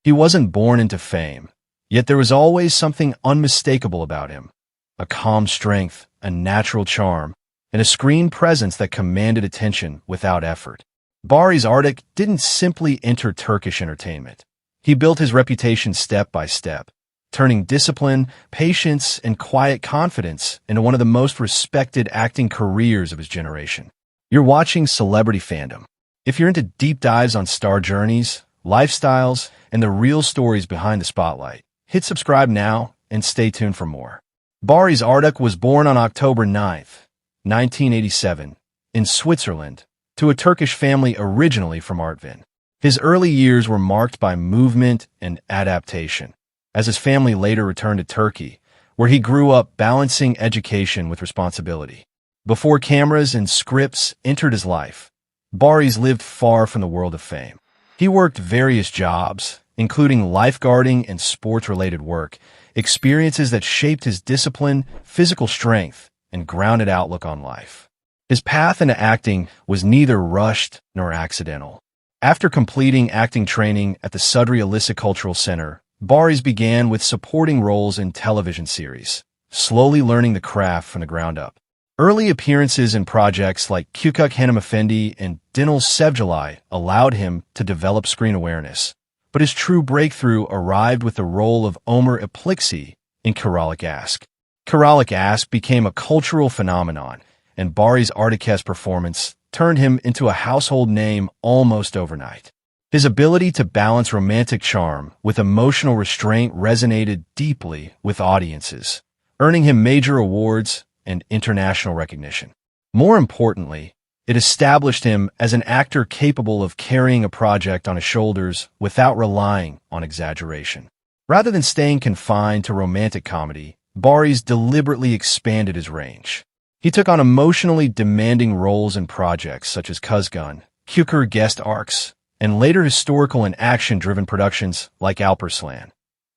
He wasn't born into fame, yet there was always something unmistakable about him. A calm strength, a natural charm, and a screen presence that commanded attention without effort. Baris Arduc didn't simply enter Turkish entertainment. He built his reputation step by step, turning discipline, patience, and quiet confidence into one of the most respected acting careers of his generation. You're watching Celebrity Fandom. If you're into deep dives on star journeys, lifestyles, and the real stories behind the spotlight, hit subscribe now and stay tuned for more. Baris Arduc was born on October 9th, 1987, in Switzerland, to a Turkish family originally from Artvin. His early years were marked by movement and adaptation, as his family later returned to Turkey, where he grew up balancing education with responsibility. Before cameras and scripts entered his life, Baris lived far from the world of fame. He worked various jobs, including lifeguarding and sports-related work, experiences that shaped his discipline, physical strength, and grounded outlook on life. His path into acting was neither rushed nor accidental. After completing acting training at the Sudri Alisa Cultural Center, Baris began with supporting roles in television series, slowly learning the craft from the ground up. Early appearances in projects like Küçük Hanımefendi and Dinal Sevgilay allowed him to develop screen awareness, but his true breakthrough arrived with the role of Ömer Ipliksi in Kiralık Aşk. Kiralık Aşk became a cultural phenomenon, and Baris Arduc's performance turned him into a household name almost overnight. His ability to balance romantic charm with emotional restraint resonated deeply with audiences, earning him major awards and international recognition. More importantly, it established him as an actor capable of carrying a project on his shoulders without relying on exaggeration. Rather than staying confined to romantic comedy, Baris deliberately expanded his range. He took on emotionally demanding roles in projects such as Kuzgun, Küçük guest arcs, and later historical and action-driven productions like Alparslan,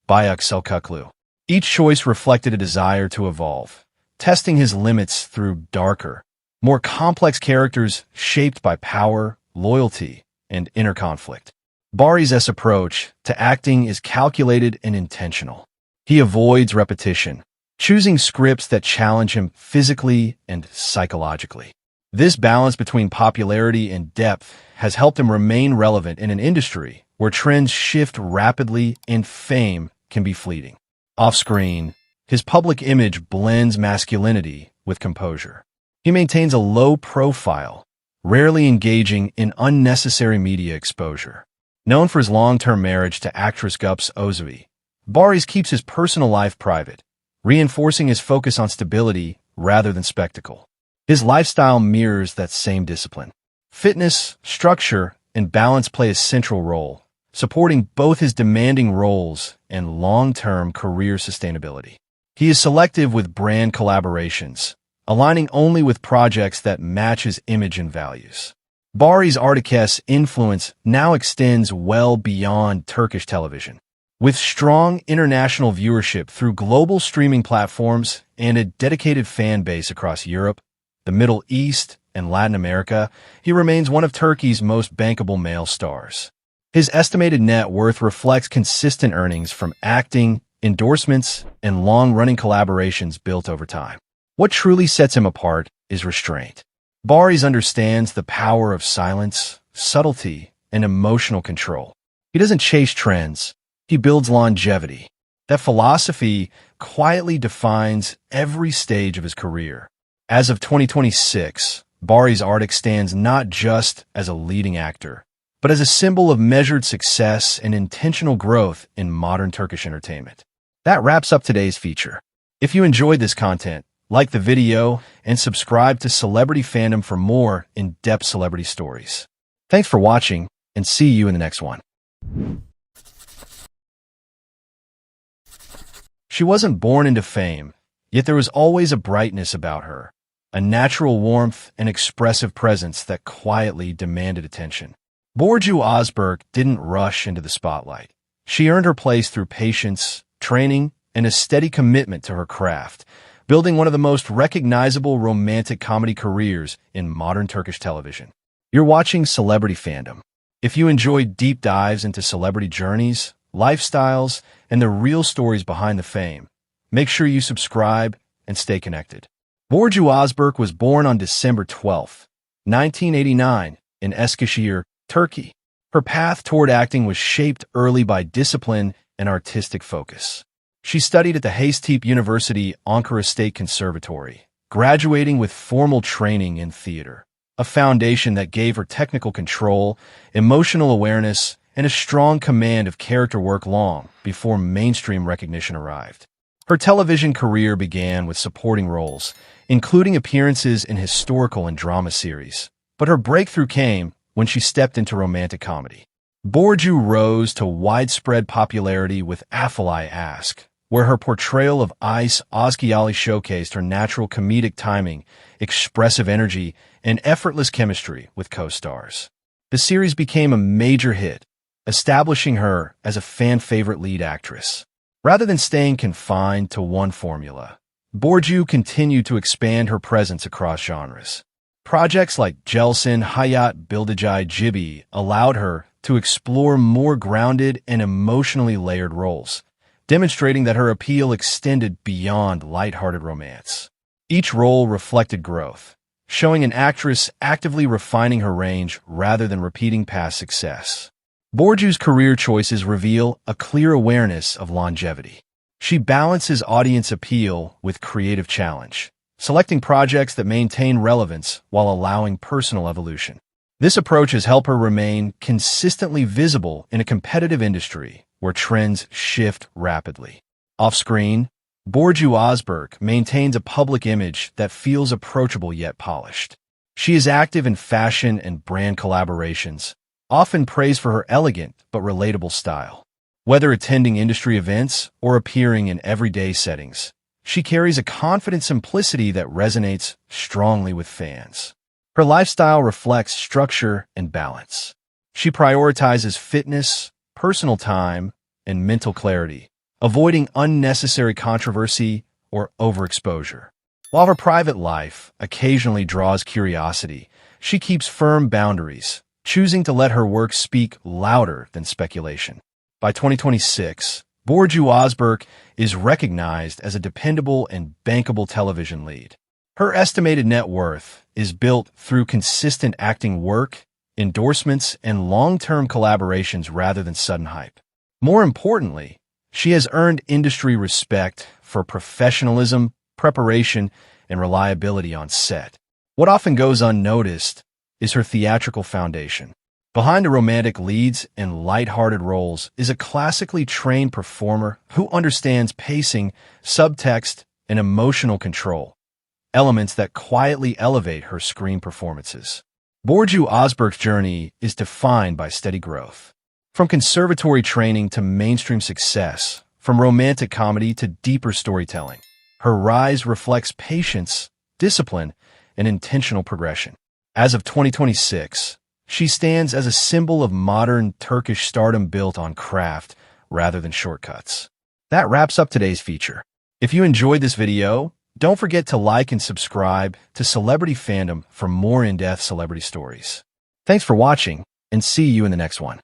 Büyük Selçuklu. Each choice reflected a desire to evolve, testing his limits through darker, more complex characters shaped by power, loyalty, and inner conflict. Baris' approach to acting is calculated and intentional. He avoids repetition, choosing scripts that challenge him physically and psychologically. This balance between popularity and depth has helped him remain relevant in an industry where trends shift rapidly and fame can be fleeting. Off-screen, his public image blends masculinity with composure. He maintains a low profile, rarely engaging in unnecessary media exposure. Known for his long-term marriage to actress Burcu Ozberk, Baris keeps his personal life private, reinforcing his focus on stability rather than spectacle. His lifestyle mirrors that same discipline. Fitness, structure, and balance play a central role, supporting both his demanding roles and long-term career sustainability. He is selective with brand collaborations, aligning only with projects that match his image and values. Baris Arduc's influence now extends well beyond Turkish television. With strong international viewership through global streaming platforms and a dedicated fan base across Europe, the Middle East, and Latin America, he remains one of Turkey's most bankable male stars. His estimated net worth reflects consistent earnings from acting, endorsements, and long-running collaborations built over time. What truly sets him apart is restraint. Baris understands the power of silence, subtlety, and emotional control. He doesn't chase trends. He builds longevity. That philosophy quietly defines every stage of his career. As of 2026, Baris Arduc stands not just as a leading actor, but as a symbol of measured success and intentional growth in modern Turkish entertainment. That wraps up today's feature. If you enjoyed this content, like the video and subscribe to Celebrity Fandom for more in-depth celebrity stories. Thanks for watching, and see you in the next one. She wasn't born into fame, yet there was always a brightness about her, a natural warmth and expressive presence that quietly demanded attention. Burcu Ozberk didn't rush into the spotlight. She earned her place through patience, training, and a steady commitment to her craft, building one of the most recognizable romantic comedy careers in modern Turkish television. You're watching Celebrity Fandom. If you enjoy deep dives into celebrity journeys, lifestyles, and the real stories behind the fame. Make sure you subscribe and stay connected. Burcu Ozberk was born on December 12, 1989, in Eskişehir, Turkey. Her path toward acting was shaped early by discipline and artistic focus. She studied at the Hacettepe University Ankara State Conservatory, graduating with formal training in theater, a foundation that gave her technical control, emotional awareness, and a strong command of character work long before mainstream recognition arrived. Her television career began with supporting roles, including appearances in historical and drama series, but her breakthrough came when she stepped into romantic comedy. Burcu rose to widespread popularity with Afilai Ask, where her portrayal of Ice Ozkiali showcased her natural comedic timing, expressive energy, and effortless chemistry with co-stars. The series became a major hit, establishing her as a fan-favorite lead actress. Rather than staying confined to one formula, Burcu continued to expand her presence across genres. Projects like Gelsin Hayat Bildiği Gibi allowed her to explore more grounded and emotionally layered roles, demonstrating that her appeal extended beyond lighthearted romance. Each role reflected growth, showing an actress actively refining her range rather than repeating past success. Burcu's career choices reveal a clear awareness of longevity. She balances audience appeal with creative challenge, selecting projects that maintain relevance while allowing personal evolution. This approach has helped her remain consistently visible in a competitive industry where trends shift rapidly. Off-screen, Burcu Ozberk maintains a public image that feels approachable yet polished. She is active in fashion and brand collaborations, often praised for her elegant but relatable style. Whether attending industry events or appearing in everyday settings, she carries a confident simplicity that resonates strongly with fans. Her lifestyle reflects structure and balance. She prioritizes fitness, personal time, and mental clarity, avoiding unnecessary controversy or overexposure. While her private life occasionally draws curiosity, she keeps firm boundaries, choosing to let her work speak louder than speculation. By 2026, Burcu Ozberk is recognized as a dependable and bankable television lead. Her estimated net worth is built through consistent acting work, endorsements, and long-term collaborations rather than sudden hype. More importantly, she has earned industry respect for professionalism, preparation, and reliability on set. What often goes unnoticed is her theatrical foundation. Behind the romantic leads and light-hearted roles is a classically trained performer who understands pacing, subtext, and emotional control, elements that quietly elevate her screen performances. Burcu Ozberk's journey is defined by steady growth. From conservatory training to mainstream success, from romantic comedy to deeper storytelling, her rise reflects patience, discipline, and intentional progression. As of 2026, she stands as a symbol of modern Turkish stardom built on craft rather than shortcuts. That wraps up today's feature. If you enjoyed this video, don't forget to like and subscribe to Celebrity Fandom for more in-depth celebrity stories. Thanks for watching, and see you in the next one.